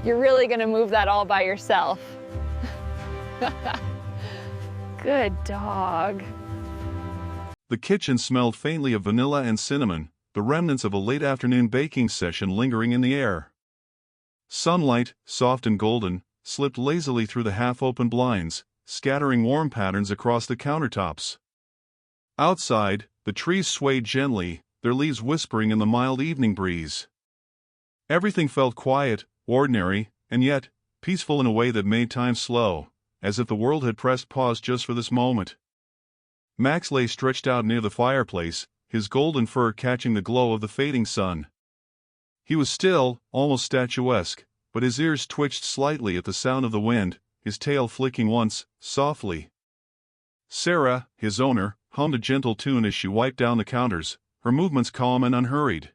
You're really gonna move that all by yourself. Good dog. The kitchen smelled faintly of vanilla and cinnamon, the remnants of a late afternoon baking session lingering in the air. Sunlight, soft and golden, slipped lazily through the half-open blinds, scattering warm patterns across the countertops. Outside, the trees swayed gently, their leaves whispering in the mild evening breeze. Everything felt quiet, ordinary, and yet peaceful in a way that made time slow, as if the world had pressed pause just for this moment. Max lay stretched out near the fireplace, his golden fur catching the glow of the fading sun. He was still, almost statuesque, but his ears twitched slightly at the sound of the wind, his tail flicking once, softly. Sarah, his owner, hummed a gentle tune as she wiped down the counters, her movements calm and unhurried.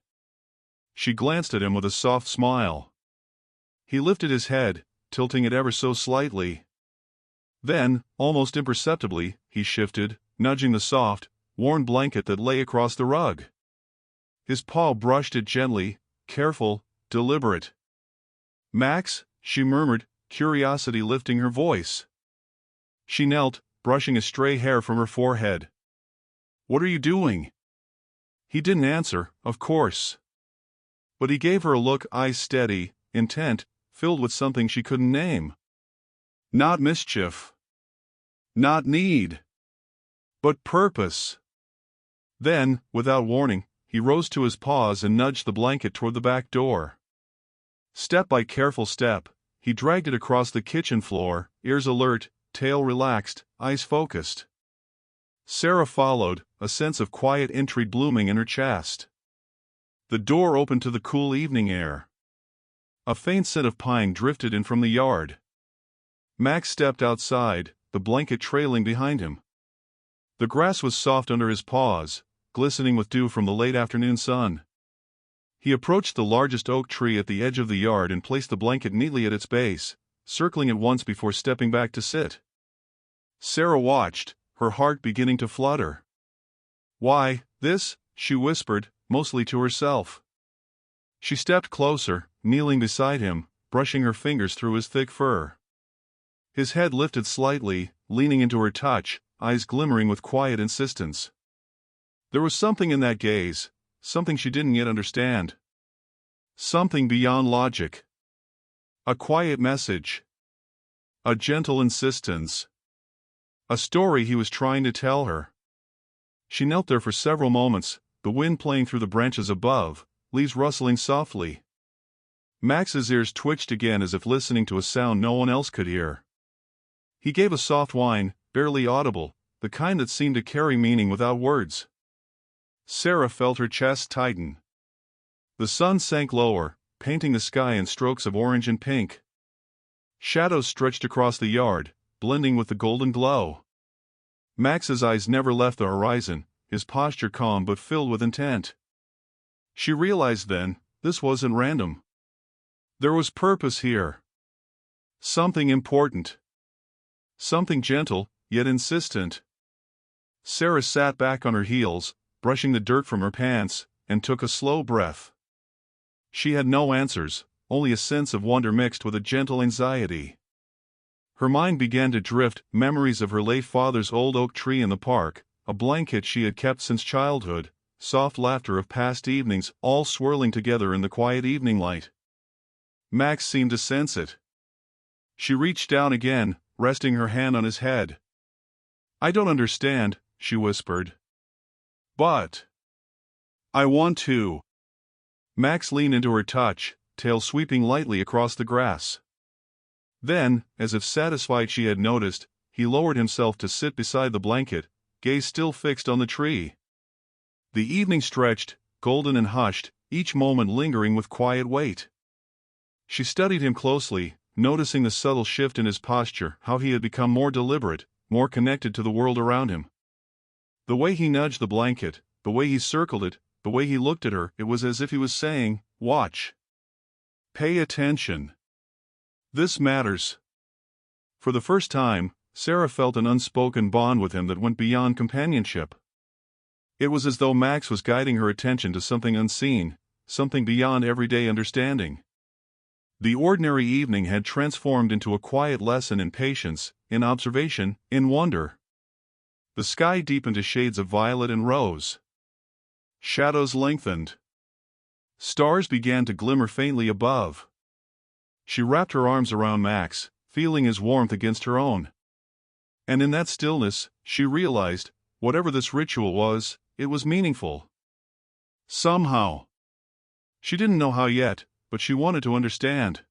She glanced at him with a soft smile. He lifted his head, tilting it ever so slightly. Then, almost imperceptibly, he shifted, nudging the soft, worn blanket that lay across the rug. His paw brushed it gently, careful, deliberate. "Max," she murmured, curiosity lifting her voice. She knelt, brushing a stray hair from her forehead. "What are you doing?" He didn't answer, of course. But he gave her a look, eyes steady, intent, filled with something she couldn't name. Not mischief. Not need. But purpose. Then, without warning, he rose to his paws and nudged the blanket toward the back door. Step by careful step, he dragged it across the kitchen floor, ears alert, tail relaxed, eyes focused. Sarah followed, a sense of quiet intrigue blooming in her chest. The door opened to the cool evening air. A faint scent of pine drifted in from the yard. Max stepped outside, the blanket trailing behind him. The grass was soft under his paws, glistening with dew from the late afternoon sun. He approached the largest oak tree at the edge of the yard and placed the blanket neatly at its base, circling it once before stepping back to sit. Sarah watched, her heart beginning to flutter. "Why, this?" she whispered, mostly to herself. She stepped closer, kneeling beside him, brushing her fingers through his thick fur. His head lifted slightly, leaning into her touch, eyes glimmering with quiet insistence. There was something in that gaze, something she didn't yet understand. Something beyond logic. A quiet message. A gentle insistence. A story he was trying to tell her. She knelt there for several moments, the wind playing through the branches above, leaves rustling softly. Max's ears twitched again as if listening to a sound no one else could hear. He gave a soft whine, barely audible, the kind that seemed to carry meaning without words. Sarah felt her chest tighten. The sun sank lower, painting the sky in strokes of orange and pink. Shadows stretched across the yard, blending with the golden glow. Max's eyes never left the horizon, his posture calm but filled with intent. She realized then, this wasn't random. There was purpose here. Something important. Something gentle, yet insistent. Sarah sat back on her heels, brushing the dirt from her pants, and took a slow breath. She had no answers, only a sense of wonder mixed with a gentle anxiety. Her mind began to drift, memories of her late father's old oak tree in the park, a blanket she had kept since childhood, soft laughter of past evenings, all swirling together in the quiet evening light. Max seemed to sense it. She reached down again, resting her hand on his head. "I don't understand," she whispered. "But I want to." Max leaned into her touch, tail sweeping lightly across the grass. Then, as if satisfied she had noticed, he lowered himself to sit beside the blanket, gaze still fixed on the tree. The evening stretched, golden and hushed, each moment lingering with quiet weight. She studied him closely, noticing the subtle shift in his posture, how he had become more deliberate, more connected to the world around him. The way he nudged the blanket, the way he circled it, the way he looked at her, it was as if he was saying, "Watch. Pay attention. This matters." For the first time, Sarah felt an unspoken bond with him that went beyond companionship. It was as though Max was guiding her attention to something unseen, something beyond everyday understanding. The ordinary evening had transformed into a quiet lesson in patience, in observation, in wonder. The sky deepened to shades of violet and rose. Shadows lengthened. Stars began to glimmer faintly above. She wrapped her arms around Max, feeling his warmth against her own. And in that stillness, she realized, whatever this ritual was, it was meaningful. Somehow. She didn't know how yet, but she wanted to understand.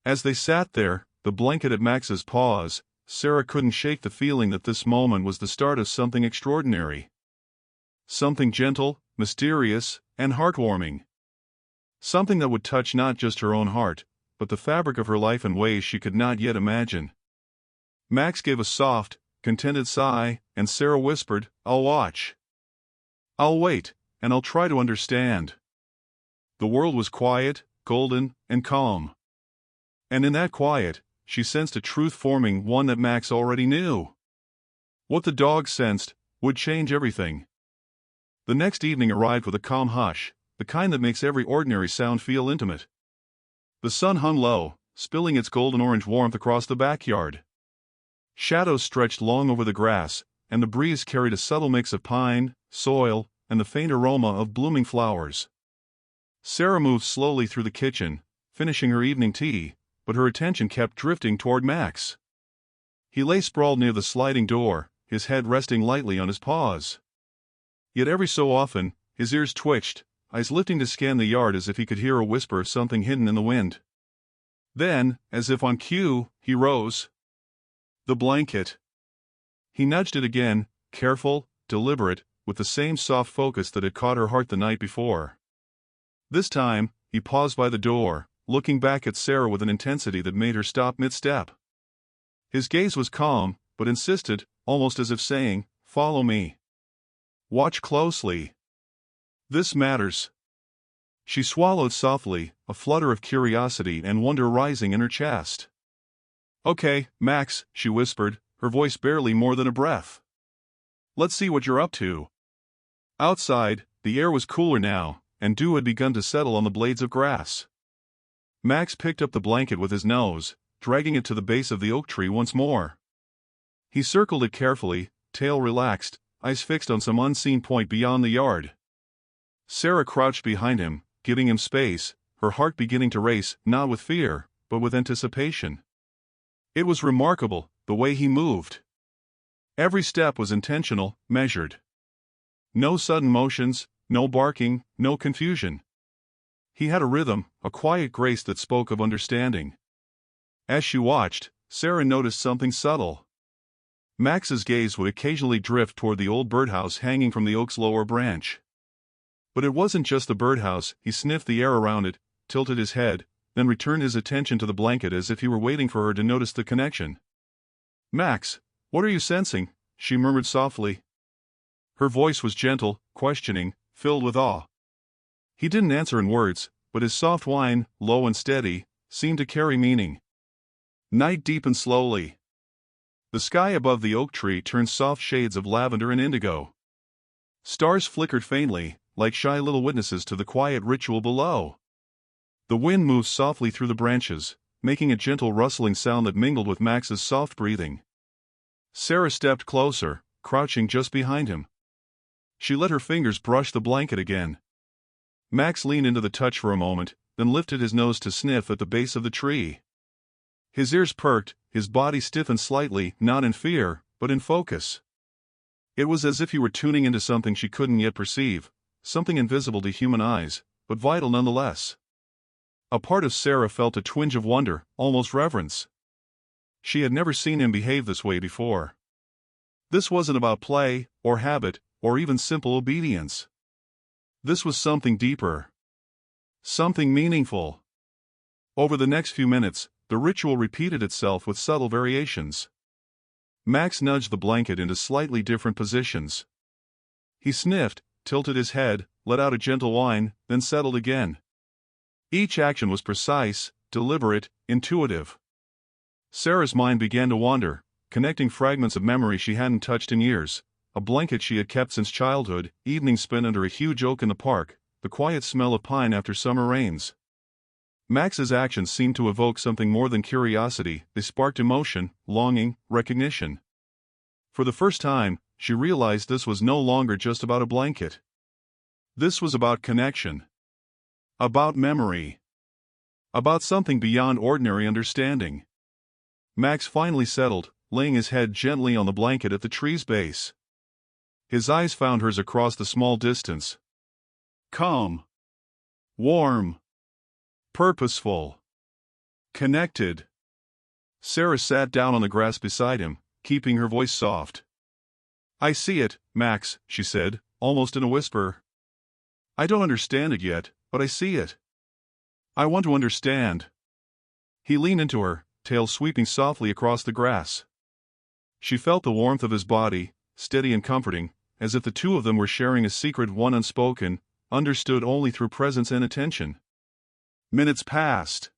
As they sat there, the blanket at Max's paws, Sarah couldn't shake the feeling that this moment was the start of something extraordinary. Something gentle, mysterious, and heartwarming. Something that would touch not just her own heart, but the fabric of her life in ways she could not yet imagine. Max gave a soft, contented sigh, and Sarah whispered, "I'll watch. I'll wait, and I'll try to understand." The world was quiet, golden, and calm. And in that quiet, she sensed a truth forming, one that Max already knew. What the dog sensed would change everything. The next evening arrived with a calm hush, the kind that makes every ordinary sound feel intimate. The sun hung low, spilling its golden-orange warmth across the backyard. Shadows stretched long over the grass, and the breeze carried a subtle mix of pine, soil, and the faint aroma of blooming flowers. Sarah moved slowly through the kitchen, finishing her evening tea, but her attention kept drifting toward Max. He lay sprawled near the sliding door, his head resting lightly on his paws. Yet every so often, his ears twitched, eyes lifting to scan the yard as if he could hear a whisper of something hidden in the wind. Then, as if on cue, he rose. The blanket. He nudged it again, careful, deliberate, with the same soft focus that had caught her heart the night before. This time, he paused by the door, looking back at Sarah with an intensity that made her stop mid-step. His gaze was calm, but insistent, almost as if saying, "Follow me. Watch closely. This matters." She swallowed softly, a flutter of curiosity and wonder rising in her chest. "Okay, Max," she whispered, her voice barely more than a breath. "Let's see what you're up to." Outside, the air was cooler now, and dew had begun to settle on the blades of grass. Max picked up the blanket with his nose, dragging it to the base of the oak tree once more. He circled it carefully, tail relaxed, eyes fixed on some unseen point beyond the yard. Sarah crouched behind him, giving him space, her heart beginning to race, not with fear, but with anticipation. It was remarkable, the way he moved. Every step was intentional, measured. No sudden motions, no barking, no confusion. He had a rhythm, a quiet grace that spoke of understanding. As she watched, Sarah noticed something subtle. Max's gaze would occasionally drift toward the old birdhouse hanging from the oak's lower branch. But it wasn't just the birdhouse. He sniffed the air around it, tilted his head, then returned his attention to the blanket as if he were waiting for her to notice the connection. "Max, what are you sensing?" she murmured softly. Her voice was gentle, questioning, filled with awe. He didn't answer in words, but his soft whine, low and steady, seemed to carry meaning. Night deepened slowly. The sky above the oak tree turned soft shades of lavender and indigo. Stars flickered faintly, like shy little witnesses to the quiet ritual below. The wind moved softly through the branches, making a gentle rustling sound that mingled with Max's soft breathing. Sarah stepped closer, crouching just behind him. She let her fingers brush the blanket again. Max leaned into the touch for a moment, then lifted his nose to sniff at the base of the tree. His ears perked, his body stiffened slightly, not in fear, but in focus. It was as if he were tuning into something she couldn't yet perceive, something invisible to human eyes, but vital nonetheless. A part of Sarah felt a twinge of wonder, almost reverence. She had never seen him behave this way before. This wasn't about play, or habit, or even simple obedience. This was something deeper. Something meaningful. Over the next few minutes, the ritual repeated itself with subtle variations. Max nudged the blanket into slightly different positions. He sniffed, tilted his head, let out a gentle whine, then settled again. Each action was precise, deliberate, intuitive. Sarah's mind began to wander, connecting fragments of memory she hadn't touched in years. A blanket she had kept since childhood, evenings spent under a huge oak in the park, the quiet smell of pine after summer rains. Max's actions seemed to evoke something more than curiosity. They sparked emotion, longing, recognition. For the first time, she realized this was no longer just about a blanket. This was about connection. About memory. About something beyond ordinary understanding. Max finally settled, laying his head gently on the blanket at the tree's base. His eyes found hers across the small distance. Calm. Warm. Purposeful. Connected. Sarah sat down on the grass beside him, keeping her voice soft. "I see it, Max," she said, almost in a whisper. "I don't understand it yet, but I see it. I want to understand." He leaned into her, tail sweeping softly across the grass. She felt the warmth of his body, steady and comforting, as if the two of them were sharing a secret, one unspoken, understood only through presence and attention. Minutes passed.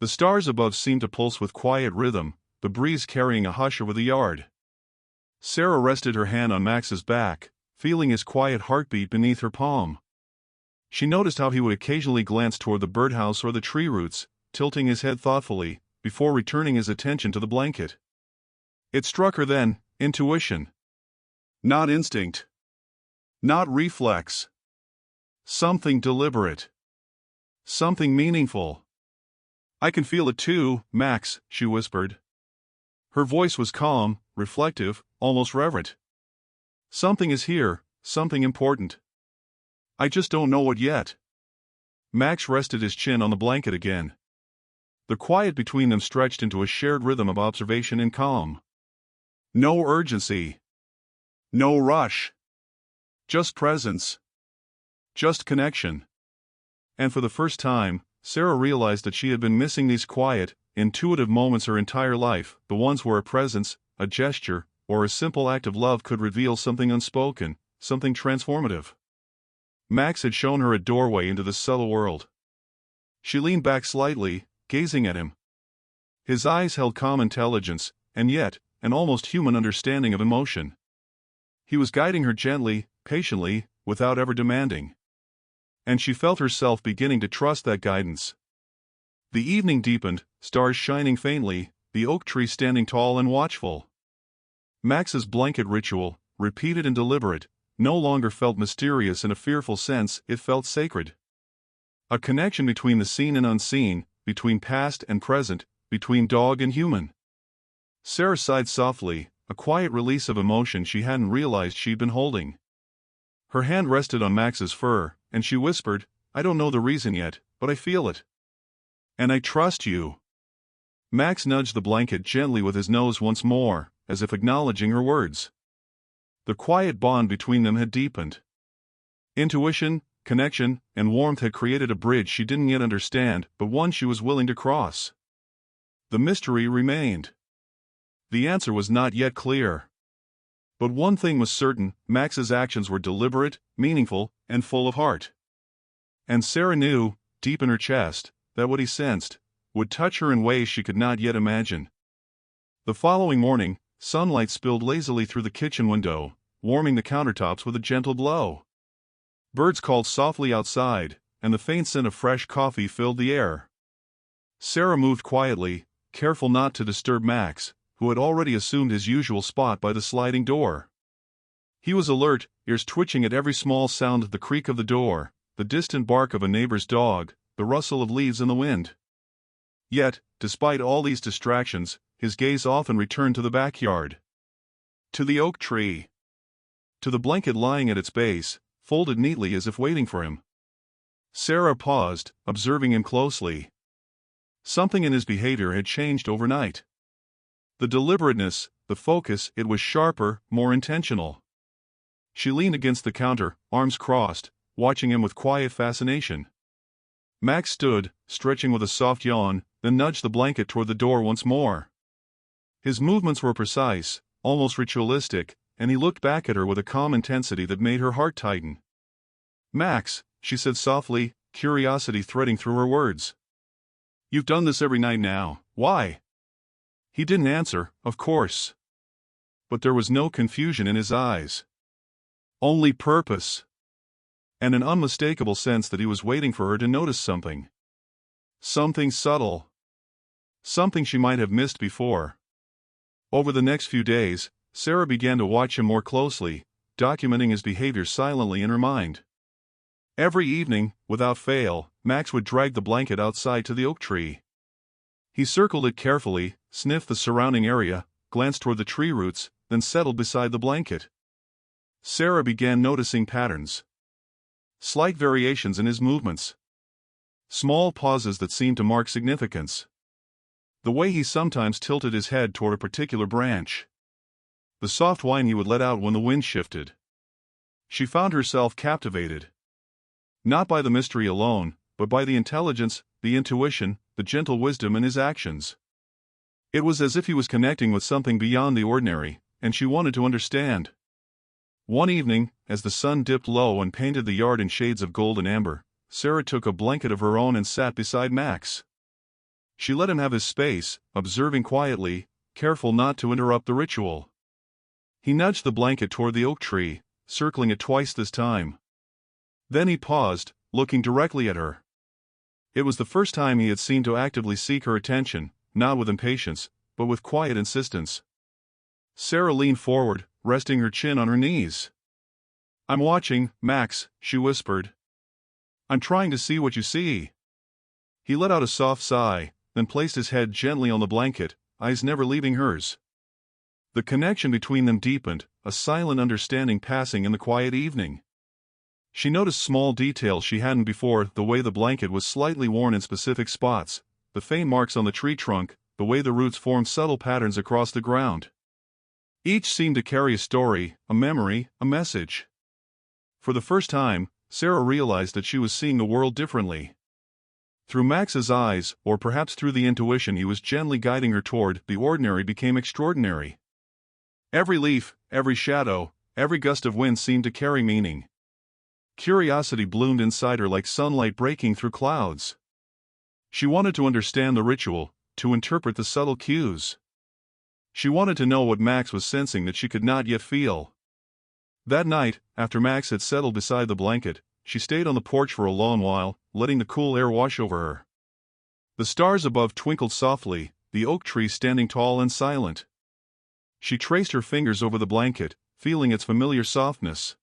The stars above seemed to pulse with quiet rhythm, the breeze carrying a hush over the yard. Sarah rested her hand on Max's back, feeling his quiet heartbeat beneath her palm. She noticed how he would occasionally glance toward the birdhouse or the tree roots, tilting his head thoughtfully, before returning his attention to the blanket. It struck her then, intuition. Not instinct. Not reflex. Something deliberate. Something meaningful. "I can feel it too, Max," she whispered. Her voice was calm, reflective, almost reverent. "Something is here, something important. I just don't know what yet." Max rested his chin on the blanket again. The quiet between them stretched into a shared rhythm of observation and calm. No urgency. No rush. Just presence. Just connection. And for the first time, Sarah realized that she had been missing these quiet, intuitive moments her entire life, the ones where a presence, a gesture, or a simple act of love could reveal something unspoken, something transformative. Max had shown her a doorway into this subtle world. She leaned back slightly, gazing at him. His eyes held calm intelligence, and yet, an almost human understanding of emotion. He was guiding her gently, patiently, without ever demanding. And she felt herself beginning to trust that guidance. The evening deepened, stars shining faintly, the oak tree standing tall and watchful. Max's blanket ritual, repeated and deliberate, no longer felt mysterious in a fearful sense, it felt sacred. A connection between the seen and unseen, between past and present, between dog and human. Sarah sighed softly, a quiet release of emotion she hadn't realized she'd been holding. Her hand rested on Max's fur, and she whispered, "I don't know the reason yet, but I feel it. And I trust you." Max nudged the blanket gently with his nose once more, as if acknowledging her words. The quiet bond between them had deepened. Intuition, connection, and warmth had created a bridge she didn't yet understand, but one she was willing to cross. The mystery remained. The answer was not yet clear. But one thing was certain, Max's actions were deliberate, meaningful, and full of heart. And Sarah knew, deep in her chest, that what he sensed would touch her in ways she could not yet imagine. The following morning, sunlight spilled lazily through the kitchen window, warming the countertops with a gentle glow. Birds called softly outside, and the faint scent of fresh coffee filled the air. Sarah moved quietly, careful not to disturb Max, who had already assumed his usual spot by the sliding door. He was alert, ears twitching at every small sound, the creak of the door, the distant bark of a neighbor's dog, the rustle of leaves in the wind. Yet, despite all these distractions, his gaze often returned to the backyard. To the oak tree. To the blanket lying at its base, folded neatly as if waiting for him. Sarah paused, observing him closely. Something in his behavior had changed overnight. The deliberateness, the focus, it was sharper, more intentional. She leaned against the counter, arms crossed, watching him with quiet fascination. Max stood, stretching with a soft yawn, then nudged the blanket toward the door once more. His movements were precise, almost ritualistic, and he looked back at her with a calm intensity that made her heart tighten. "Max," she said softly, curiosity threading through her words. "You've done this every night now. Why?" He didn't answer, of course. But there was no confusion in his eyes. Only purpose. And an unmistakable sense that he was waiting for her to notice something. Something subtle. Something she might have missed before. Over the next few days, Sarah began to watch him more closely, documenting his behavior silently in her mind. Every evening, without fail, Max would drag the blanket outside to the oak tree. He circled it carefully, sniffed the surrounding area, glanced toward the tree roots, then settled beside the blanket. Sarah began noticing patterns. Slight variations in his movements. Small pauses that seemed to mark significance. The way he sometimes tilted his head toward a particular branch. The soft whine he would let out when the wind shifted. She found herself captivated. Not by the mystery alone, but by the intelligence, the intuition, the gentle wisdom in his actions. It was as if he was connecting with something beyond the ordinary, and she wanted to understand. One evening, as the sun dipped low and painted the yard in shades of gold and amber, Sarah took a blanket of her own and sat beside Max. She let him have his space, observing quietly, careful not to interrupt the ritual. He nudged the blanket toward the oak tree, circling it twice this time. Then he paused, looking directly at her. It was the first time he had seemed to actively seek her attention, not with impatience, but with quiet insistence. Sarah leaned forward, resting her chin on her knees. "I'm watching, Max," she whispered. "I'm trying to see what you see." He let out a soft sigh, then placed his head gently on the blanket, eyes never leaving hers. The connection between them deepened, a silent understanding passing in the quiet evening. She noticed small details she hadn't before, the way the blanket was slightly worn in specific spots, the faint marks on the tree trunk, the way the roots formed subtle patterns across the ground. Each seemed to carry a story, a memory, a message. For the first time, Sarah realized that she was seeing the world differently. Through Max's eyes, or perhaps through the intuition he was gently guiding her toward, the ordinary became extraordinary. Every leaf, every shadow, every gust of wind seemed to carry meaning. Curiosity bloomed inside her like sunlight breaking through clouds. She wanted to understand the ritual, to interpret the subtle cues. She wanted to know what Max was sensing that she could not yet feel. That night, after Max had settled beside the blanket, she stayed on the porch for a long while, letting the cool air wash over her. The stars above twinkled softly, the oak tree standing tall and silent. She traced her fingers over the blanket, feeling its familiar softness.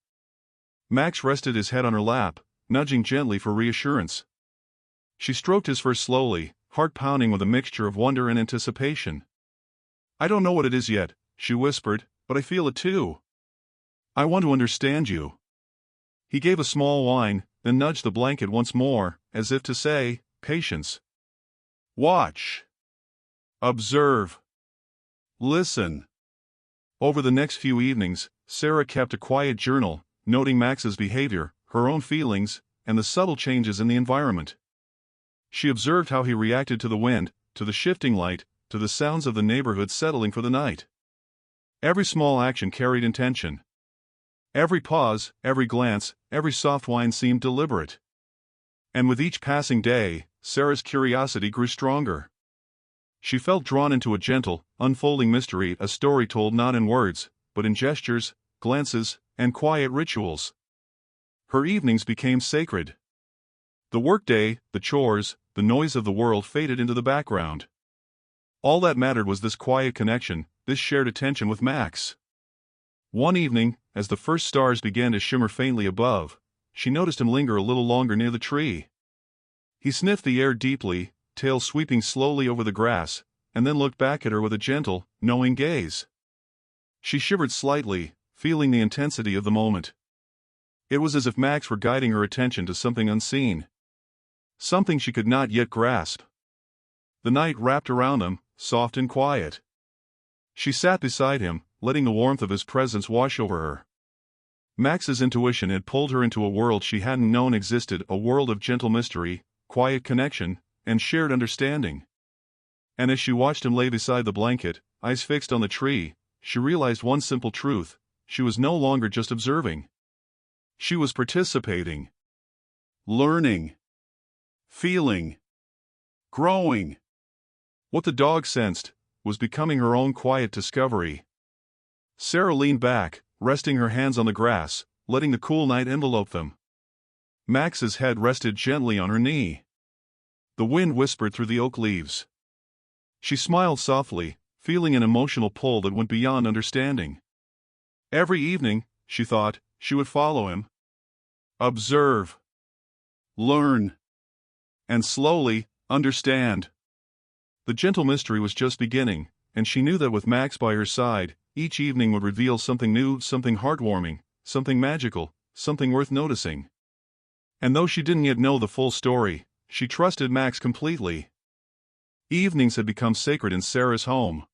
Max rested his head on her lap, nudging gently for reassurance. She stroked his fur slowly, heart pounding with a mixture of wonder and anticipation. "I don't know what it is yet," she whispered, "but I feel it too. I want to understand you." He gave a small whine, then nudged the blanket once more, as if to say, "Patience. Watch. Observe. Listen." Over the next few evenings, Sarah kept a quiet journal, noting Max's behavior, her own feelings, and the subtle changes in the environment. She observed how he reacted to the wind, to the shifting light, to the sounds of the neighborhood settling for the night. Every small action carried intention. Every pause, every glance, every soft whine seemed deliberate. And with each passing day, Sarah's curiosity grew stronger. She felt drawn into a gentle, unfolding mystery, a story told not in words, but in gestures, glances, and quiet rituals. Her evenings became sacred. The workday, the chores, the noise of the world faded into the background. All that mattered was this quiet connection, this shared attention with Max. One evening, as the first stars began to shimmer faintly above, she noticed him linger a little longer near the tree. He sniffed the air deeply, tail sweeping slowly over the grass, and then looked back at her with a gentle, knowing gaze. She shivered slightly, feeling the intensity of the moment. It was as if Max were guiding her attention to something unseen. Something she could not yet grasp. The night wrapped around them, soft and quiet. She sat beside him, letting the warmth of his presence wash over her. Max's intuition had pulled her into a world she hadn't known existed, a world of gentle mystery, quiet connection, and shared understanding. And as she watched him lay beside the blanket, eyes fixed on the tree, she realized one simple truth: she was no longer just observing. She was participating. Learning. Feeling. Growing. What the dog sensed was becoming her own quiet discovery. Sarah leaned back, resting her hands on the grass, letting the cool night envelope them. Max's head rested gently on her knee. The wind whispered through the oak leaves. She smiled softly, feeling an emotional pull that went beyond understanding. Every evening, she thought, she would follow him. Observe. Learn. And slowly, understand. The gentle mystery was just beginning, and she knew that with Max by her side, each evening would reveal something new, something heartwarming, something magical, something worth noticing. And though she didn't yet know the full story, she trusted Max completely. Evenings had become sacred in Sarah's home.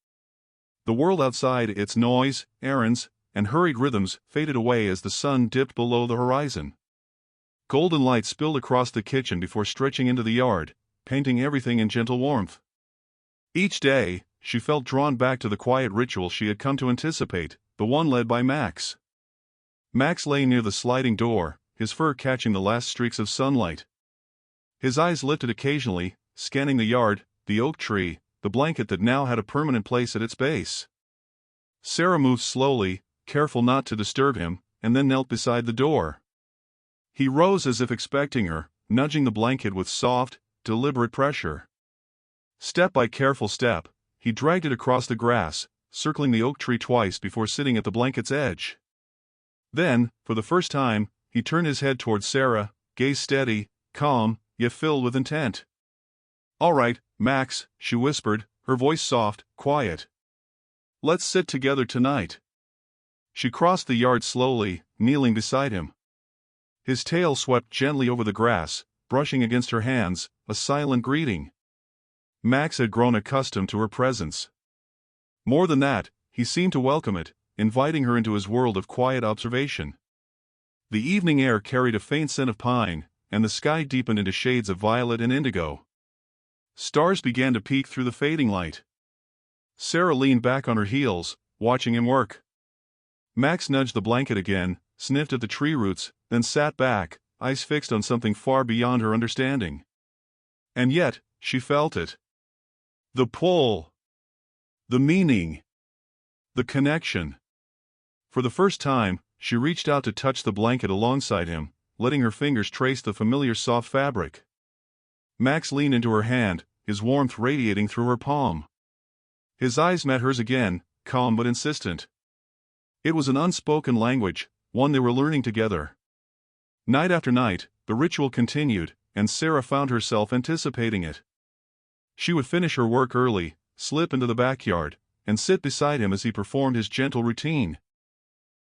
The world outside, its noise, errands, and hurried rhythms faded away as the sun dipped below the horizon. Golden light spilled across the kitchen before stretching into the yard, painting everything in gentle warmth. Each day, she felt drawn back to the quiet ritual she had come to anticipate, the one led by Max. Max lay near the sliding door, his fur catching the last streaks of sunlight. His eyes lifted occasionally, scanning the yard, the oak tree, the blanket that now had a permanent place at its base. Sarah moved slowly, careful not to disturb him, and then knelt beside the door. He rose as if expecting her, nudging the blanket with soft, deliberate pressure. Step by careful step, he dragged it across the grass, circling the oak tree twice before sitting at the blanket's edge. Then, for the first time, he turned his head towards Sarah, gaze steady, calm, yet filled with intent. "All right, Max," she whispered, her voice soft, quiet. "Let's sit together tonight." She crossed the yard slowly, kneeling beside him. His tail swept gently over the grass, brushing against her hands, a silent greeting. Max had grown accustomed to her presence. More than that, he seemed to welcome it, inviting her into his world of quiet observation. The evening air carried a faint scent of pine, and the sky deepened into shades of violet and indigo. Stars began to peek through the fading light. Sarah leaned back on her heels, watching him work. Max nudged the blanket again, sniffed at the tree roots, then sat back, eyes fixed on something far beyond her understanding. And yet, she felt it. The pull. The meaning. The connection. For the first time, she reached out to touch the blanket alongside him, letting her fingers trace the familiar soft fabric. Max leaned into her hand, his warmth radiating through her palm. His eyes met hers again, calm but insistent. It was an unspoken language, one they were learning together. Night after night, the ritual continued, and Sarah found herself anticipating it. She would finish her work early, slip into the backyard, and sit beside him as he performed his gentle routine.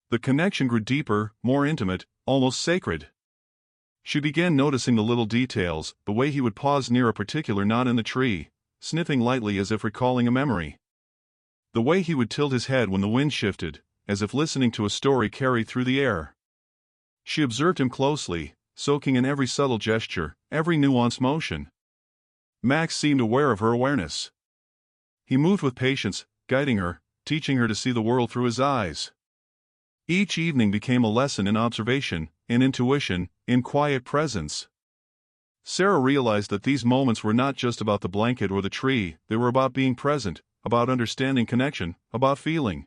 The connection grew deeper, more intimate, almost sacred. She began noticing the little details, the way he would pause near a particular knot in the tree, sniffing lightly as if recalling a memory. The way he would tilt his head when the wind shifted, as if listening to a story carried through the air. She observed him closely, soaking in every subtle gesture, every nuanced motion. Max seemed aware of her awareness. He moved with patience, guiding her, teaching her to see the world through his eyes. Each evening became a lesson in observation, in intuition, in quiet presence. Sarah realized that these moments were not just about the blanket or the tree, they were about being present, about understanding connection, about feeling.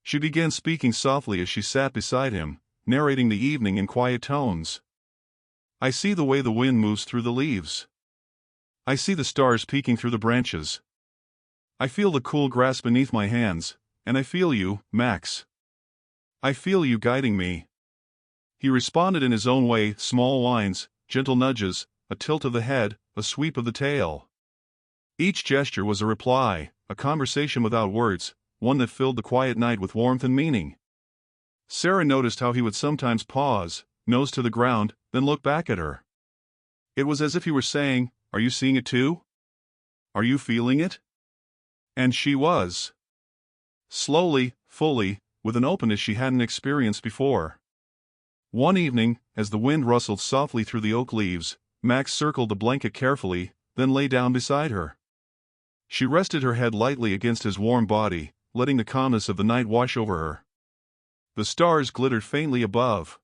She began speaking softly as she sat beside him, narrating the evening in quiet tones. "I see the way the wind moves through the leaves. I see the stars peeking through the branches. I feel the cool grass beneath my hands, and I feel you, Max. I feel you guiding me." He responded in his own way, small whines, gentle nudges, a tilt of the head, a sweep of the tail. Each gesture was a reply, a conversation without words, one that filled the quiet night with warmth and meaning. Sarah noticed how he would sometimes pause, nose to the ground, then look back at her. It was as if he were saying, "Are you seeing it too? Are you feeling it?" And she was. Slowly, fully, with an openness she hadn't experienced before. One evening, as the wind rustled softly through the oak leaves, Max circled the blanket carefully, then lay down beside her. She rested her head lightly against his warm body, letting the calmness of the night wash over her. The stars glittered faintly above.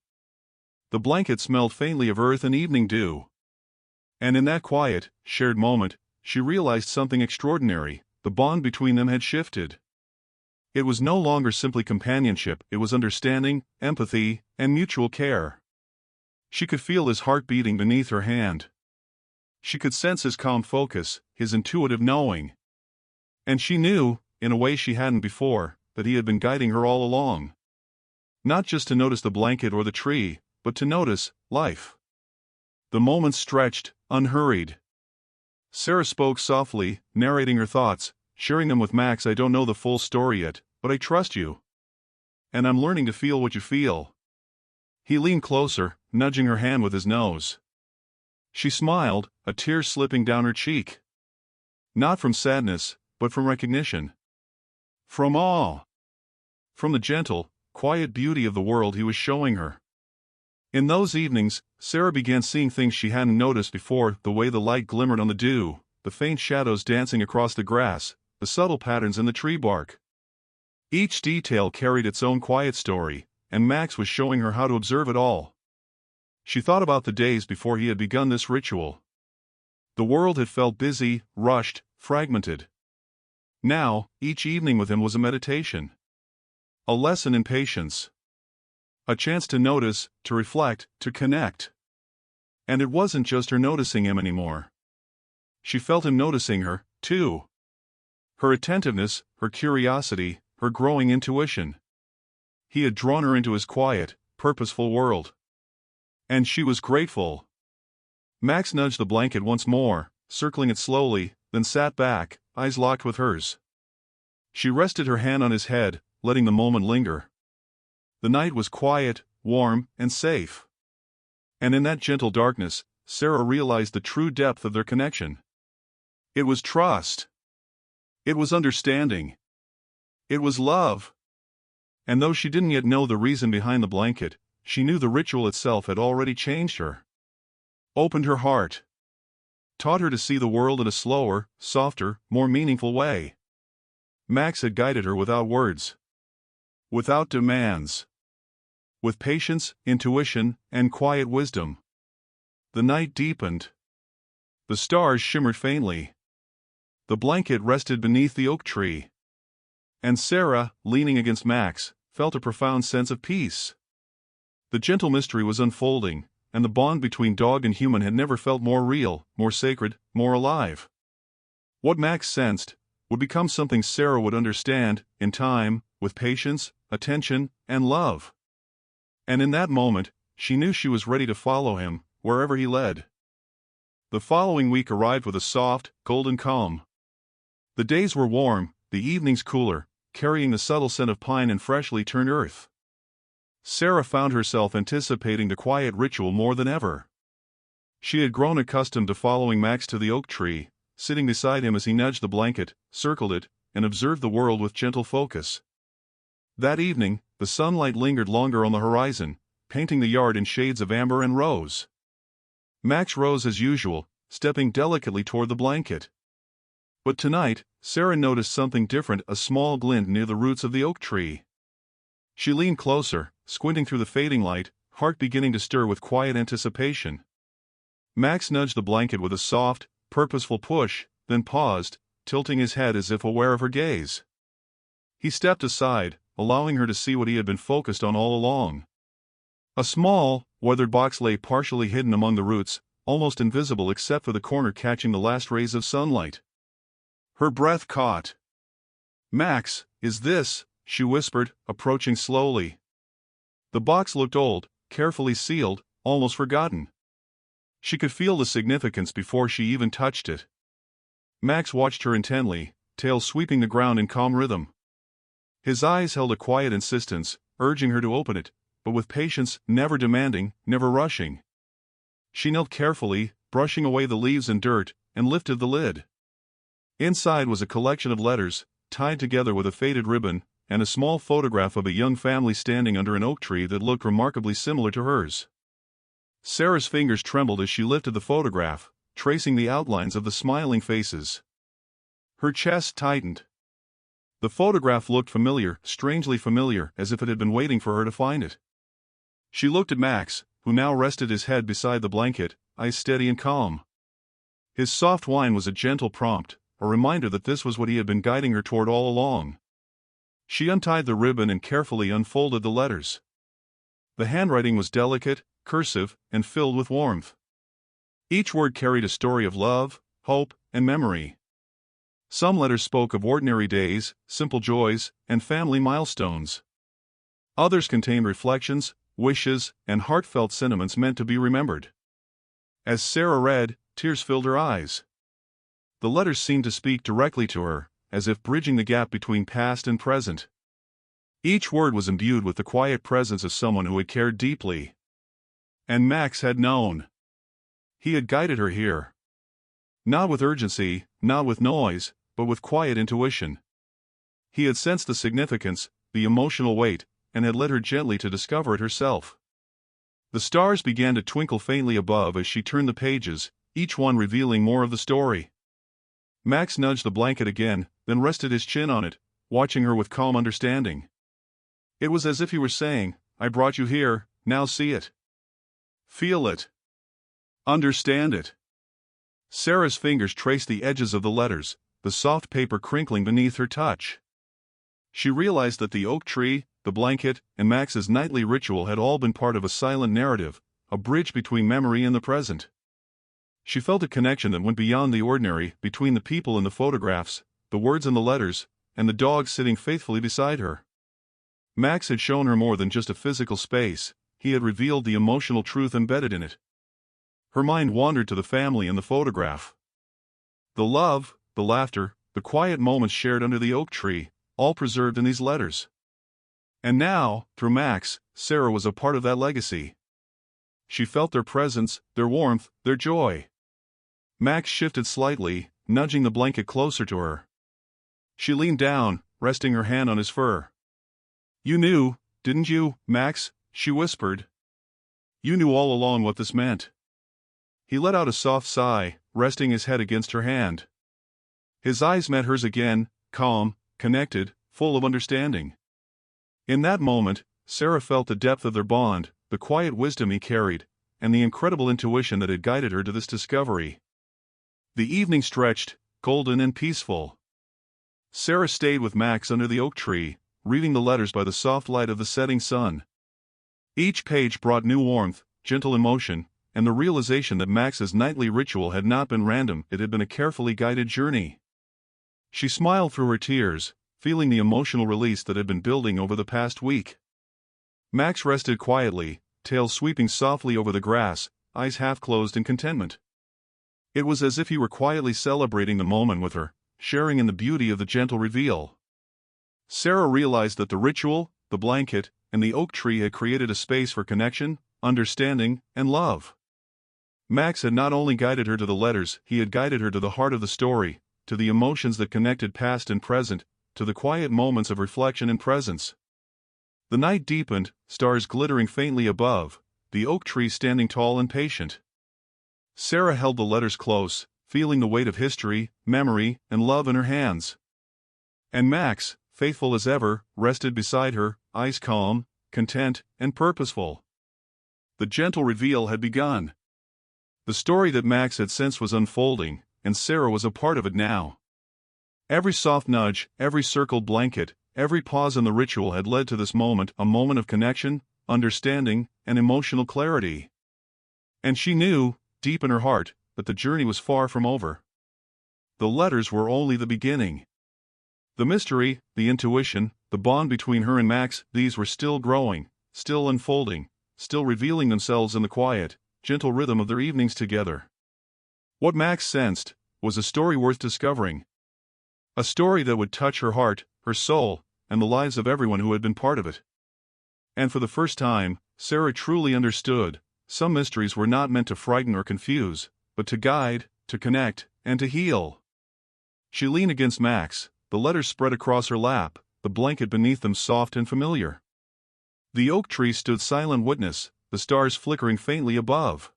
The blanket smelled faintly of earth and evening dew. And in that quiet, shared moment, she realized something extraordinary. The bond between them had shifted. It was no longer simply companionship, it was understanding, empathy, and mutual care. She could feel his heart beating beneath her hand. She could sense his calm focus, his intuitive knowing. And she knew, in a way she hadn't before, that he had been guiding her all along. Not just to notice the blanket or the tree, but to notice life. The moments stretched, unhurried. Sarah spoke softly, narrating her thoughts, sharing them with Max. I don't know the full story yet, but I trust you. And I'm learning to feel what you feel. He leaned closer, nudging her hand with his nose. She smiled, a tear slipping down her cheek. Not from sadness, but from recognition. From awe. From the gentle, quiet beauty of the world he was showing her. In those evenings, Sarah began seeing things she hadn't noticed before, the way the light glimmered on the dew, the faint shadows dancing across the grass, the subtle patterns in the tree bark. Each detail carried its own quiet story, and Max was showing her how to observe it all. She thought about the days before he had begun this ritual. The world had felt busy, rushed, fragmented. Now, each evening with him was a meditation. A lesson in patience. A chance to notice, to reflect, to connect. And it wasn't just her noticing him anymore. She felt him noticing her, too. Her attentiveness, her curiosity, her growing intuition. He had drawn her into his quiet, purposeful world. And she was grateful. Max nudged the blanket once more, circling it slowly, then sat back, eyes locked with hers. She rested her hand on his head, letting the moment linger. The night was quiet, warm, and safe. And in that gentle darkness, Sarah realized the true depth of their connection. It was trust. It was understanding. It was love. And though she didn't yet know the reason behind the blanket, she knew the ritual itself had already changed her. Opened her heart. Taught her to see the world in a slower, softer, more meaningful way. Max had guided her without words. Without demands. With patience, intuition, and quiet wisdom. The night deepened. The stars shimmered faintly. The blanket rested beneath the oak tree. And Sarah, leaning against Max, felt a profound sense of peace. The gentle mystery was unfolding, and the bond between dog and human had never felt more real, more sacred, more alive. What Max sensed would become something Sarah would understand, in time, with patience, attention, and love. And in that moment, she knew she was ready to follow him, wherever he led. The following week arrived with a soft, golden calm. The days were warm, the evenings cooler, carrying the subtle scent of pine and freshly turned earth. Sarah found herself anticipating the quiet ritual more than ever. She had grown accustomed to following Max to the oak tree, sitting beside him as he nudged the blanket, circled it, and observed the world with gentle focus. That evening, the sunlight lingered longer on the horizon, painting the yard in shades of amber and rose. Max rose as usual, stepping delicately toward the blanket. But tonight, Sarah noticed something different, a small glint near the roots of the oak tree. She leaned closer, squinting through the fading light, heart beginning to stir with quiet anticipation. Max nudged the blanket with a soft, purposeful push, then paused, tilting his head as if aware of her gaze. He stepped aside, allowing her to see what he had been focused on all along. A small, weathered box lay partially hidden among the roots, almost invisible except for the corner catching the last rays of sunlight. Her breath caught. "Max, is this?" she whispered, approaching slowly. The box looked old, carefully sealed, almost forgotten. She could feel the significance before she even touched it. Max watched her intently, tail sweeping the ground in calm rhythm. His eyes held a quiet insistence, urging her to open it, but with patience, never demanding, never rushing. She knelt carefully, brushing away the leaves and dirt, and lifted the lid. Inside was a collection of letters, tied together with a faded ribbon, and a small photograph of a young family standing under an oak tree that looked remarkably similar to hers. Sarah's fingers trembled as she lifted the photograph, tracing the outlines of the smiling faces. Her chest tightened. The photograph looked familiar, strangely familiar, as if it had been waiting for her to find it. She looked at Max, who now rested his head beside the blanket, eyes steady and calm. His soft whine was a gentle prompt, a reminder that this was what he had been guiding her toward all along. She untied the ribbon and carefully unfolded the letters. The handwriting was delicate, cursive, and filled with warmth. Each word carried a story of love, hope, and memory. Some letters spoke of ordinary days, simple joys, and family milestones. Others contained reflections, wishes, and heartfelt sentiments meant to be remembered. As Sarah read, tears filled her eyes. The letters seemed to speak directly to her, as if bridging the gap between past and present. Each word was imbued with the quiet presence of someone who had cared deeply. And Max had known. He had guided her here. Not with urgency, not with noise, but with quiet intuition. He had sensed the significance, the emotional weight, and had led her gently to discover it herself. The stars began to twinkle faintly above as she turned the pages, each one revealing more of the story. Max nudged the blanket again, then rested his chin on it, watching her with calm understanding. It was as if he were saying, "I brought you here, now see it. Feel it. Understand it." Sarah's fingers traced the edges of the letters, the soft paper crinkling beneath her touch. She realized that the oak tree, the blanket, and Max's nightly ritual had all been part of a silent narrative, a bridge between memory and the present. She felt a connection that went beyond the ordinary, between the people in the photographs, the words in the letters, and the dog sitting faithfully beside her. Max had shown her more than just a physical space, he had revealed the emotional truth embedded in it. Her mind wandered to the family in the photograph. The love, the laughter, the quiet moments shared under the oak tree, all preserved in these letters. And now, through Max, Sarah was a part of that legacy. She felt their presence, their warmth, their joy. Max shifted slightly, nudging the blanket closer to her. She leaned down, resting her hand on his fur. "You knew, didn't you, Max?" she whispered. "You knew all along what this meant." He let out a soft sigh, resting his head against her hand. His eyes met hers again, calm, connected, full of understanding. In that moment, Sarah felt the depth of their bond, the quiet wisdom he carried, and the incredible intuition that had guided her to this discovery. The evening stretched, golden and peaceful. Sarah stayed with Max under the oak tree, reading the letters by the soft light of the setting sun. Each page brought new warmth, gentle emotion, and the realization that Max's nightly ritual had not been random, it had been a carefully guided journey. She smiled through her tears, feeling the emotional release that had been building over the past week. Max rested quietly, tail sweeping softly over the grass, eyes half closed in contentment. It was as if he were quietly celebrating the moment with her, sharing in the beauty of the gentle reveal. Sarah realized that the ritual, the blanket, and the oak tree had created a space for connection, understanding, and love. Max had not only guided her to the letters, he had guided her to the heart of the story, to the emotions that connected past and present, to the quiet moments of reflection and presence. The night deepened, stars glittering faintly above, the oak tree standing tall and patient. Sarah held the letters close, feeling the weight of history, memory, and love in her hands. And Max, faithful as ever, rested beside her, eyes calm, content, and purposeful. The gentle reveal had begun. The story that Max had sensed was unfolding, and Sarah was a part of it now. Every soft nudge, every circled blanket, every pause in the ritual had led to this moment, a moment of connection, understanding, and emotional clarity. And she knew, deep in her heart, that the journey was far from over. The letters were only the beginning. The mystery, the intuition, the bond between her and Max, these were still growing, still unfolding, still revealing themselves in the quiet, gentle rhythm of their evenings together. What Max sensed was a story worth discovering. A story that would touch her heart, her soul, and the lives of everyone who had been part of it. And for the first time, Sarah truly understood, some mysteries were not meant to frighten or confuse, but to guide, to connect, and to heal. She leaned against Max, the letters spread across her lap, the blanket beneath them soft and familiar. The oak tree stood silent witness, the stars flickering faintly above.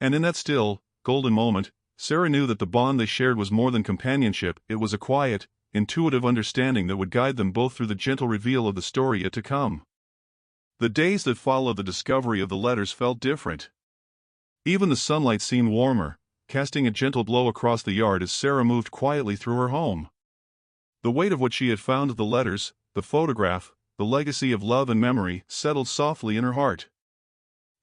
And in that still, golden moment, Sarah knew that the bond they shared was more than companionship, it was a quiet, intuitive understanding that would guide them both through the gentle reveal of the story yet to come. The days that followed the discovery of the letters felt different. Even the sunlight seemed warmer, casting a gentle glow across the yard as Sarah moved quietly through her home. The weight of what she had found of the letters, the photograph, the legacy of love and memory, settled softly in her heart.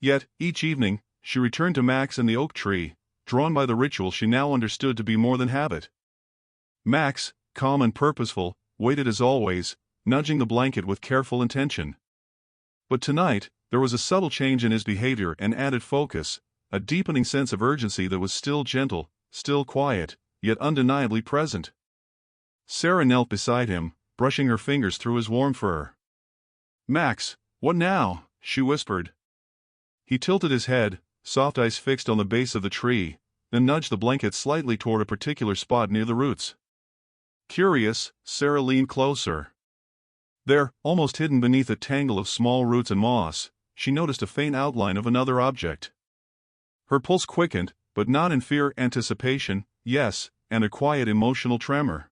Yet, each evening, she returned to Max and the oak tree, drawn by the ritual she now understood to be more than habit. Max, calm and purposeful, waited as always, nudging the blanket with careful intention. But tonight, there was a subtle change in his behavior and added focus, a deepening sense of urgency that was still gentle, still quiet, yet undeniably present. Sarah knelt beside him, brushing her fingers through his warm fur. "Max, what now?" she whispered. He tilted his head, soft eyes fixed on the base of the tree, then nudged the blanket slightly toward a particular spot near the roots. Curious, Sarah leaned closer. There, almost hidden beneath a tangle of small roots and moss, she noticed a faint outline of another object. Her pulse quickened, but not in fear, anticipation, yes, and a quiet emotional tremor.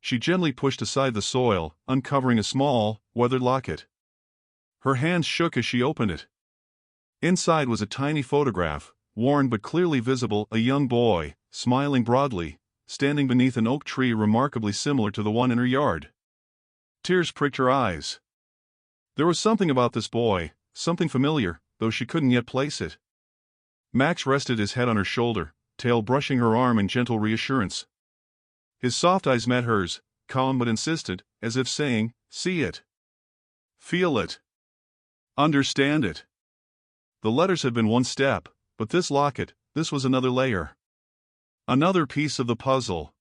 She gently pushed aside the soil, uncovering a small, weathered locket. Her hands shook as she opened it. Inside was a tiny photograph, worn but clearly visible, a young boy, smiling broadly, standing beneath an oak tree remarkably similar to the one in her yard. Tears pricked her eyes. There was something about this boy, something familiar, though she couldn't yet place it. Max rested his head on her shoulder, tail brushing her arm in gentle reassurance. His soft eyes met hers, calm but insistent, as if saying, "See it. Feel it. Understand it." The letters had been one step, but this locket, this was another layer. Another piece of the puzzle.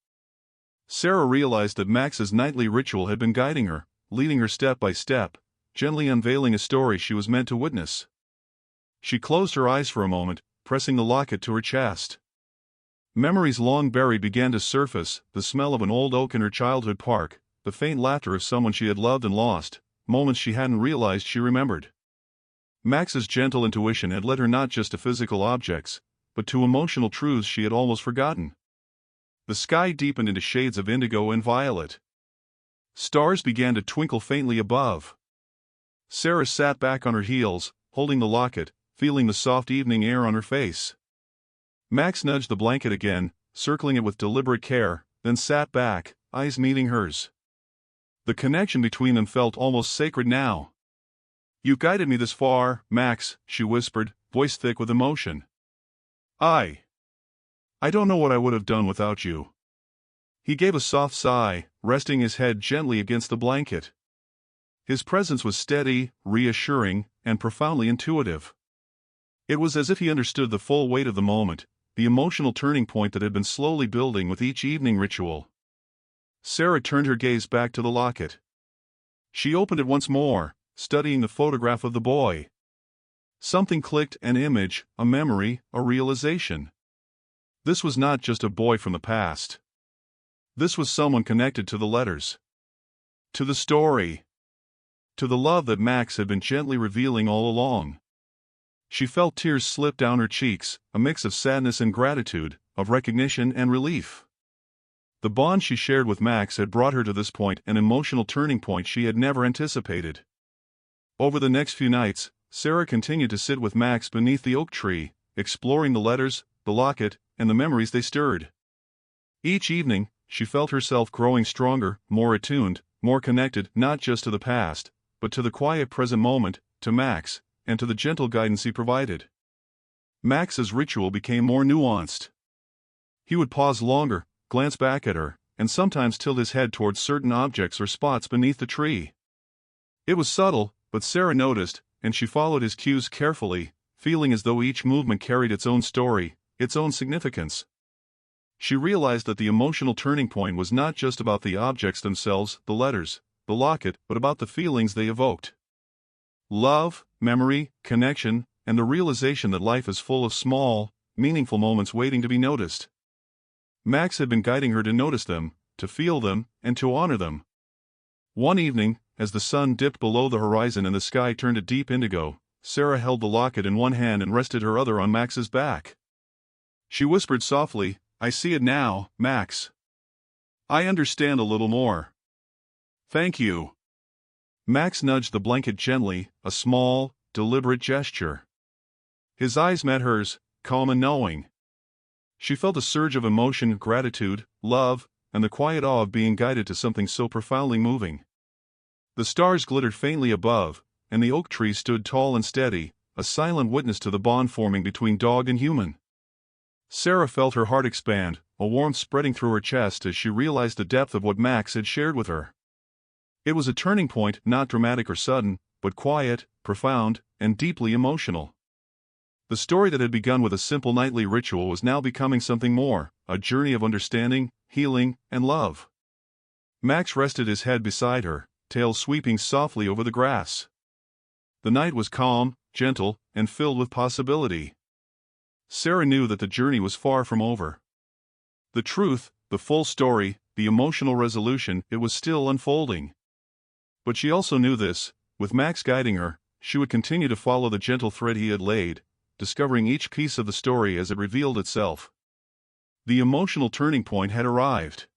Sarah realized that Max's nightly ritual had been guiding her, leading her step by step, gently unveiling a story she was meant to witness. She closed her eyes for a moment, pressing the locket to her chest. Memories long buried began to surface, the smell of an old oak in her childhood park, the faint laughter of someone she had loved and lost, moments she hadn't realized she remembered. Max's gentle intuition had led her not just to physical objects, but to emotional truths she had almost forgotten. The sky deepened into shades of indigo and violet. Stars began to twinkle faintly above. Sarah sat back on her heels, holding the locket, feeling the soft evening air on her face. Max nudged the blanket again, circling it with deliberate care, then sat back, eyes meeting hers. The connection between them felt almost sacred now. "You guided me this far, Max," she whispered, voice thick with emotion. I don't know what I would have done without you." He gave a soft sigh, resting his head gently against the blanket. His presence was steady, reassuring, and profoundly intuitive. It was as if he understood the full weight of the moment, the emotional turning point that had been slowly building with each evening ritual. Sarah turned her gaze back to the locket. She opened it once more, studying the photograph of the boy. Something clicked, an image, a memory, a realization. This was not just a boy from the past. This was someone connected to the letters. To the story. To the love that Max had been gently revealing all along. She felt tears slip down her cheeks, a mix of sadness and gratitude, of recognition and relief. The bond she shared with Max had brought her to this point, an emotional turning point she had never anticipated. Over the next few nights, Sarah continued to sit with Max beneath the oak tree, exploring the letters, the locket, and the memories they stirred. Each evening, she felt herself growing stronger, more attuned, more connected not just to the past, but to the quiet present moment, to Max, and to the gentle guidance he provided. Max's ritual became more nuanced. He would pause longer, glance back at her, and sometimes tilt his head towards certain objects or spots beneath the tree. It was subtle, but Sarah noticed, and she followed his cues carefully, feeling as though each movement carried its own story, its own significance. She realized that the emotional turning point was not just about the objects themselves, the letters, the locket, but about the feelings they evoked. Love, memory, connection, and the realization that life is full of small, meaningful moments waiting to be noticed. Max had been guiding her to notice them, to feel them, and to honor them. One evening, as the sun dipped below the horizon and the sky turned a deep indigo, Sarah held the locket in one hand and rested her other on Max's back. She whispered softly, "I see it now, Max. I understand a little more. Thank you." Max nudged the blanket gently, a small, deliberate gesture. His eyes met hers, calm and knowing. She felt a surge of emotion, gratitude, love, and the quiet awe of being guided to something so profoundly moving. The stars glittered faintly above, and the oak tree stood tall and steady, a silent witness to the bond forming between dog and human. Sarah felt her heart expand, a warmth spreading through her chest as she realized the depth of what Max had shared with her. It was a turning point, not dramatic or sudden, but quiet, profound, and deeply emotional. The story that had begun with a simple nightly ritual was now becoming something more, a journey of understanding, healing, and love. Max rested his head beside her, tail sweeping softly over the grass. The night was calm, gentle, and filled with possibility. Sarah knew that the journey was far from over. The truth, the full story, the emotional resolution, it was still unfolding. But she also knew this, with Max guiding her, she would continue to follow the gentle thread he had laid, discovering each piece of the story as it revealed itself. The emotional turning point had arrived.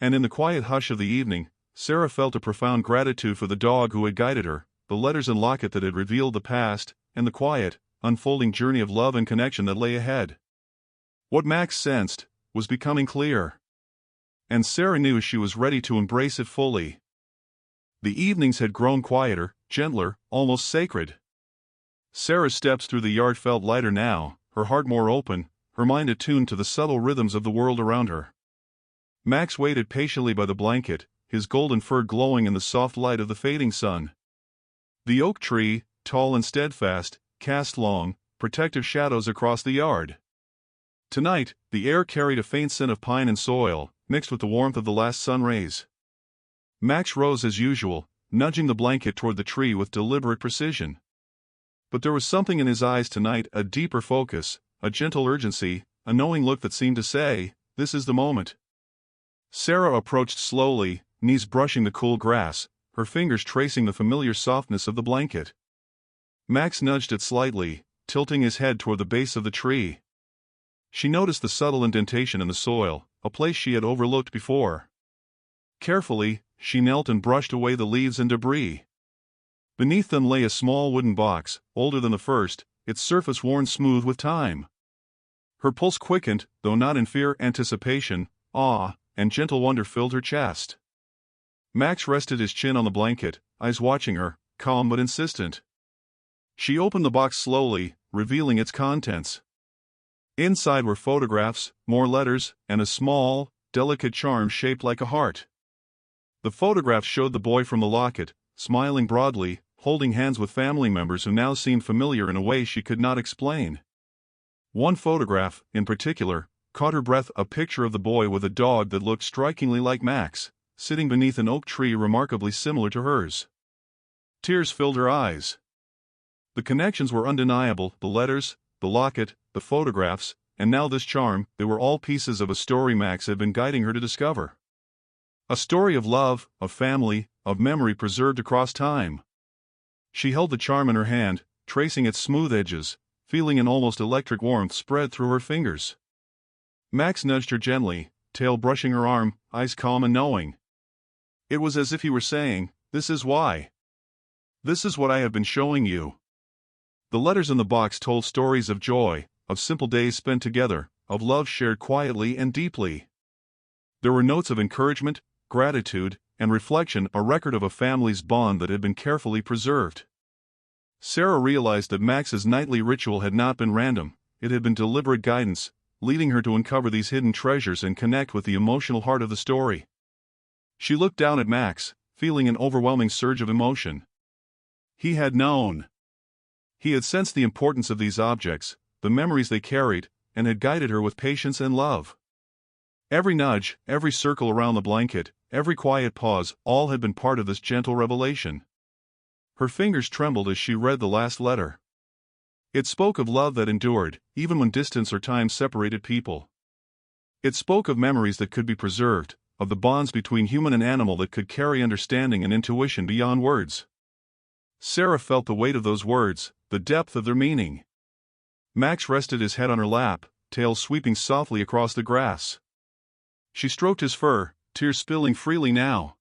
And in the quiet hush of the evening, Sarah felt a profound gratitude for the dog who had guided her, the letters and locket that had revealed the past, and the quiet, unfolding journey of love and connection that lay ahead. What Max sensed was becoming clear. And Sarah knew she was ready to embrace it fully. The evenings had grown quieter, gentler, almost sacred. Sarah's steps through the yard felt lighter now, her heart more open, her mind attuned to the subtle rhythms of the world around her. Max waited patiently by the blanket, his golden fur glowing in the soft light of the fading sun. The oak tree, tall and steadfast, cast long, protective shadows across the yard. Tonight, the air carried a faint scent of pine and soil, mixed with the warmth of the last sun rays. Max rose as usual, nudging the blanket toward the tree with deliberate precision. But there was something in his eyes tonight, a deeper focus, a gentle urgency, a knowing look that seemed to say, "This is the moment." Sarah approached slowly, knees brushing the cool grass, her fingers tracing the familiar softness of the blanket. Max nudged it slightly, tilting his head toward the base of the tree. She noticed the subtle indentation in the soil, a place she had overlooked before. Carefully, she knelt and brushed away the leaves and debris. Beneath them lay a small wooden box, older than the first, its surface worn smooth with time. Her pulse quickened, though not in fear, anticipation, awe, and gentle wonder filled her chest. Max rested his chin on the blanket, eyes watching her, calm but insistent. She opened the box slowly, revealing its contents. Inside were photographs, more letters, and a small, delicate charm shaped like a heart. The photographs showed the boy from the locket, smiling broadly, holding hands with family members who now seemed familiar in a way she could not explain. One photograph, in particular, caught her breath, a picture of the boy with a dog that looked strikingly like Max, sitting beneath an oak tree remarkably similar to hers. Tears filled her eyes. The connections were undeniable, the letters, the locket, the photographs, and now this charm, they were all pieces of a story Max had been guiding her to discover. A story of love, of family, of memory preserved across time. She held the charm in her hand, tracing its smooth edges, feeling an almost electric warmth spread through her fingers. Max nudged her gently, tail brushing her arm, eyes calm and knowing. It was as if he were saying, "This is why. This is what I have been showing you." The letters in the box told stories of joy, of simple days spent together, of love shared quietly and deeply. There were notes of encouragement, gratitude, and reflection, a record of a family's bond that had been carefully preserved. Sarah realized that Max's nightly ritual had not been random, it had been deliberate guidance, leading her to uncover these hidden treasures and connect with the emotional heart of the story. She looked down at Max, feeling an overwhelming surge of emotion. He had known. He had sensed the importance of these objects, the memories they carried, and had guided her with patience and love. Every nudge, every circle around the blanket, every quiet pause, all had been part of this gentle revelation. Her fingers trembled as she read the last letter. It spoke of love that endured, even when distance or time separated people. It spoke of memories that could be preserved, of the bonds between human and animal that could carry understanding and intuition beyond words. Sarah felt the weight of those words, the depth of their meaning. Max rested his head on her lap, tail sweeping softly across the grass. She stroked his fur, tears spilling freely now.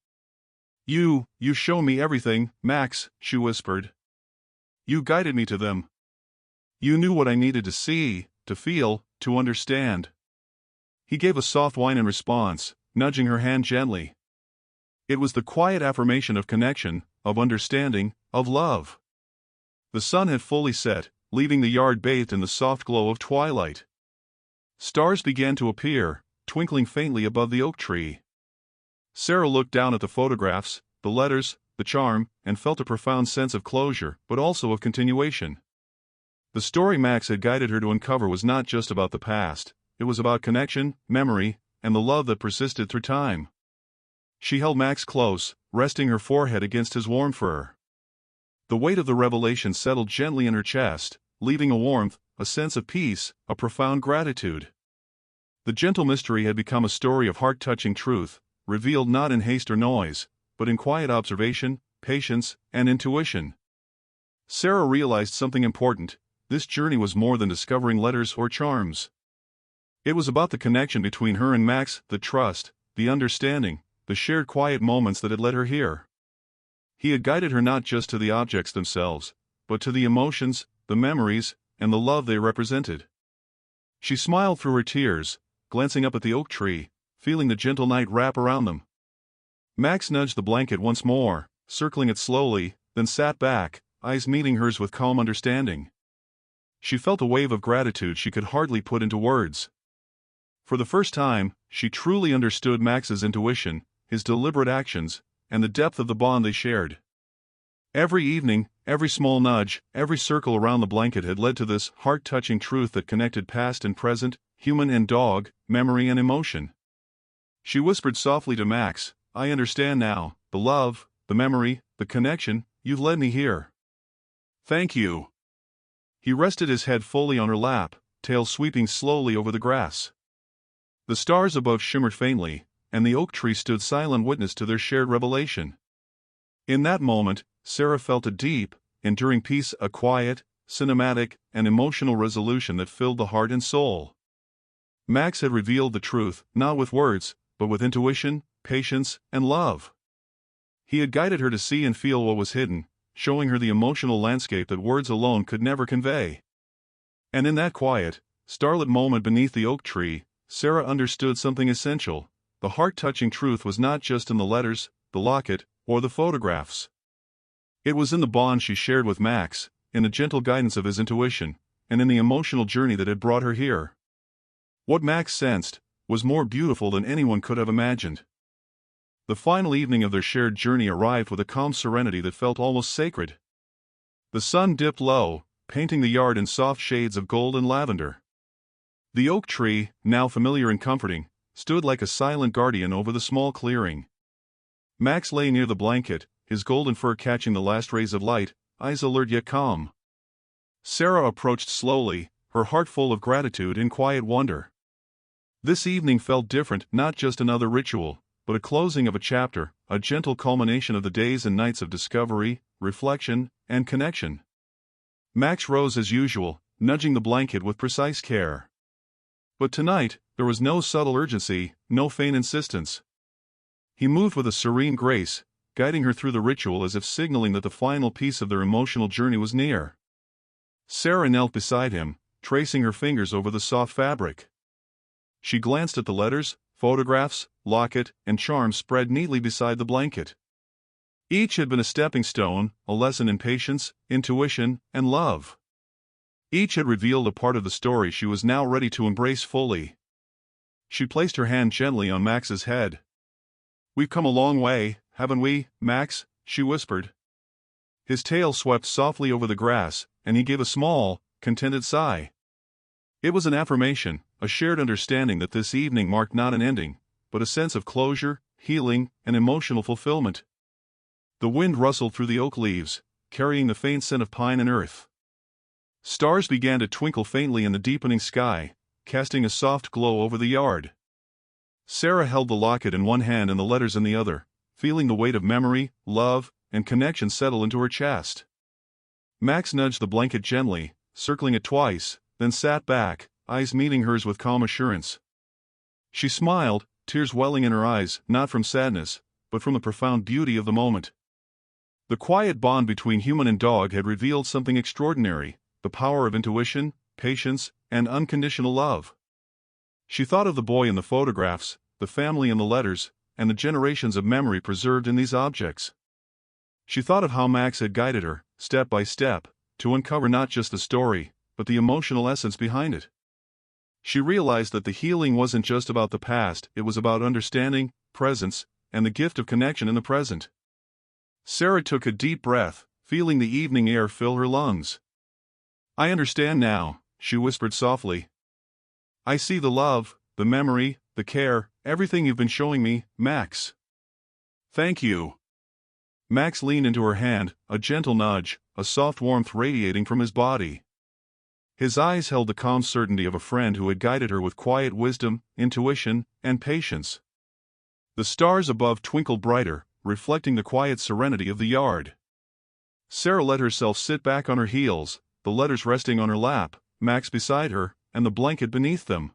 You show me everything, Max," she whispered. "You guided me to them. You knew what I needed to see, to feel, to understand." He gave a soft whine in response, nudging her hand gently. It was the quiet affirmation of connection, of understanding, of love. The sun had fully set, leaving the yard bathed in the soft glow of twilight. Stars began to appear, twinkling faintly above the oak tree. Sarah looked down at the photographs, the letters, the charm, and felt a profound sense of closure, but also of continuation. The story Max had guided her to uncover was not just about the past, it was about connection, memory, and the love that persisted through time. She held Max close, resting her forehead against his warm fur. The weight of the revelation settled gently in her chest, leaving a warmth, a sense of peace, a profound gratitude. The gentle mystery had become a story of heart-touching truth, revealed not in haste or noise, but in quiet observation, patience, and intuition. Sarah realized something important: this journey was more than discovering letters or charms. It was about the connection between her and Max, the trust, the understanding, the shared quiet moments that had led her here. He had guided her not just to the objects themselves, but to the emotions, the memories, and the love they represented. She smiled through her tears, glancing up at the oak tree, feeling the gentle night wrap around them. Max nudged the blanket once more, circling it slowly, then sat back, eyes meeting hers with calm understanding. She felt a wave of gratitude she could hardly put into words. For the first time, she truly understood Max's intuition, his deliberate actions, and the depth of the bond they shared. Every evening, every small nudge, every circle around the blanket had led to this heart-touching truth that connected past and present, human and dog, memory and emotion. She whispered softly to Max, "I understand now, the love, the memory, the connection, you've led me here. Thank you." He rested his head fully on her lap, tail sweeping slowly over the grass. The stars above shimmered faintly, and the oak tree stood silent witness to their shared revelation. In that moment, Sarah felt a deep, enduring peace, a quiet, cinematic, and emotional resolution that filled the heart and soul. Max had revealed the truth, not with words, but with intuition, patience, and love. He had guided her to see and feel what was hidden, showing her the emotional landscape that words alone could never convey. And in that quiet, starlit moment beneath the oak tree, Sarah understood something essential. The heart-touching truth was not just in the letters, the locket, or the photographs. It was in the bond she shared with Max, in the gentle guidance of his intuition, and in the emotional journey that had brought her here. What Max sensed was more beautiful than anyone could have imagined. The final evening of their shared journey arrived with a calm serenity that felt almost sacred. The sun dipped low, painting the yard in soft shades of gold and lavender. The oak tree, now familiar and comforting, stood like a silent guardian over the small clearing. Max lay near the blanket, his golden fur catching the last rays of light, eyes alert yet calm. Sarah approached slowly, her heart full of gratitude and quiet wonder. This evening felt different, not just another ritual, but a closing of a chapter, a gentle culmination of the days and nights of discovery, reflection, and connection. Max rose as usual, nudging the blanket with precise care. But tonight, there was no subtle urgency, no faint insistence. He moved with a serene grace, guiding her through the ritual as if signaling that the final piece of their emotional journey was near. Sarah knelt beside him, tracing her fingers over the soft fabric. She glanced at the letters, photographs, locket, and charms spread neatly beside the blanket. Each had been a stepping stone, a lesson in patience, intuition, and love. Each had revealed a part of the story she was now ready to embrace fully. She placed her hand gently on Max's head. "We've come a long way, haven't we, Max?" she whispered. His tail swept softly over the grass, and he gave a small, contented sigh. It was an affirmation, a shared understanding that this evening marked not an ending, but a sense of closure, healing, and emotional fulfillment. The wind rustled through the oak leaves, carrying the faint scent of pine and earth. Stars began to twinkle faintly in the deepening sky, casting a soft glow over the yard. Sarah held the locket in one hand and the letters in the other, feeling the weight of memory, love, and connection settle into her chest. Max nudged the blanket gently, circling it twice, then sat back, eyes meeting hers with calm assurance. She smiled, tears welling in her eyes, not from sadness, but from the profound beauty of the moment. The quiet bond between human and dog had revealed something extraordinary, the power of intuition, patience, and unconditional love. She thought of the boy in the photographs, the family in the letters, and the generations of memory preserved in these objects. She thought of how Max had guided her, step by step, to uncover not just the story, but the emotional essence behind it. She realized that the healing wasn't just about the past, it was about understanding, presence, and the gift of connection in the present. Sarah took a deep breath, feeling the evening air fill her lungs. "I understand now," she whispered softly. "I see the love, the memory, the care, everything you've been showing me, Max." "Thank you." Max leaned into her hand, a gentle nudge, a soft warmth radiating from his body. His eyes held the calm certainty of a friend who had guided her with quiet wisdom, intuition, and patience. The stars above twinkled brighter, reflecting the quiet serenity of the yard. Sarah let herself sit back on her heels, the letters resting on her lap, Max beside her, and the blanket beneath them.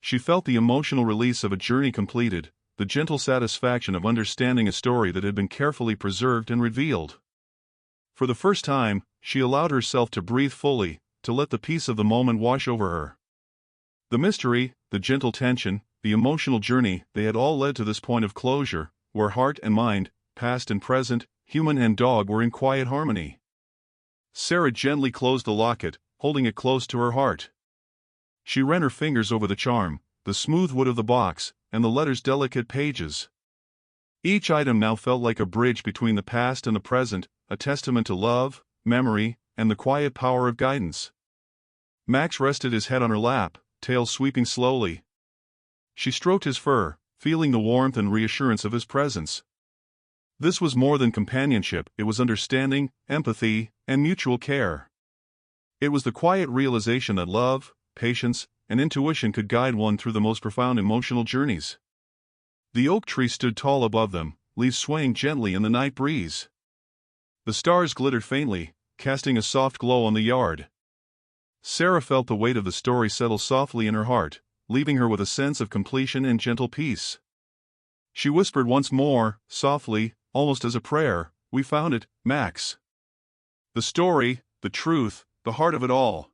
She felt the emotional release of a journey completed, the gentle satisfaction of understanding a story that had been carefully preserved and revealed. For the first time, she allowed herself to breathe fully, to let the peace of the moment wash over her. The mystery, the gentle tension, the emotional journey, they had all led to this point of closure, where heart and mind, past and present, human and dog were in quiet harmony. Sarah gently closed the locket, holding it close to her heart. She ran her fingers over the charm, the smooth wood of the box, and the letter's delicate pages. Each item now felt like a bridge between the past and the present, a testament to love, memory, and the quiet power of guidance. Max rested his head on her lap, tail sweeping slowly. She stroked his fur, feeling the warmth and reassurance of his presence. This was more than companionship, it was understanding, empathy, and mutual care. It was the quiet realization that love, patience, and intuition could guide one through the most profound emotional journeys. The oak tree stood tall above them, leaves swaying gently in the night breeze. The stars glittered faintly, casting a soft glow on the yard. Sarah felt the weight of the story settle softly in her heart, leaving her with a sense of completion and gentle peace. She whispered once more, softly, almost as a prayer, "We found it, Max. The story, the truth, the heart of it all.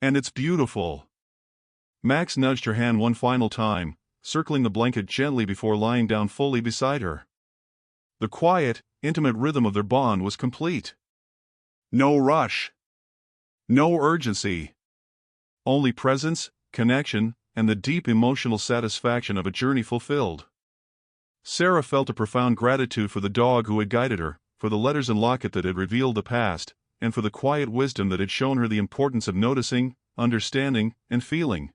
And it's beautiful." Max nudged her hand one final time, circling the blanket gently before lying down fully beside her. The quiet, intimate rhythm of their bond was complete. No rush. No urgency. Only presence, connection, and the deep emotional satisfaction of a journey fulfilled. Sarah felt a profound gratitude for the dog who had guided her, for the letters and locket that had revealed the past, and for the quiet wisdom that had shown her the importance of noticing, understanding, and feeling.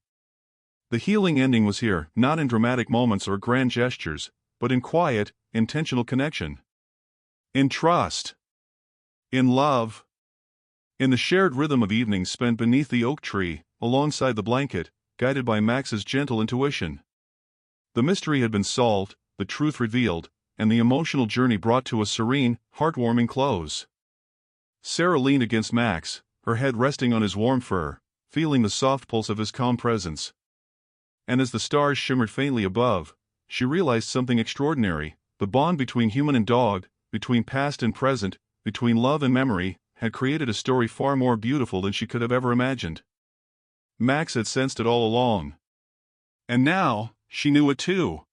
The healing ending was here, not in dramatic moments or grand gestures, but in quiet, intentional connection. In trust. In love. In the shared rhythm of evenings spent beneath the oak tree, alongside the blanket, guided by Max's gentle intuition. The mystery had been solved, the truth revealed, and the emotional journey brought to a serene, heartwarming close. Sarah leaned against Max, her head resting on his warm fur, feeling the soft pulse of his calm presence. And as the stars shimmered faintly above, she realized something extraordinary. The bond between human and dog, between past and present, between love and memory, had created a story far more beautiful than she could have ever imagined. Max had sensed it all along. And now, she knew it too.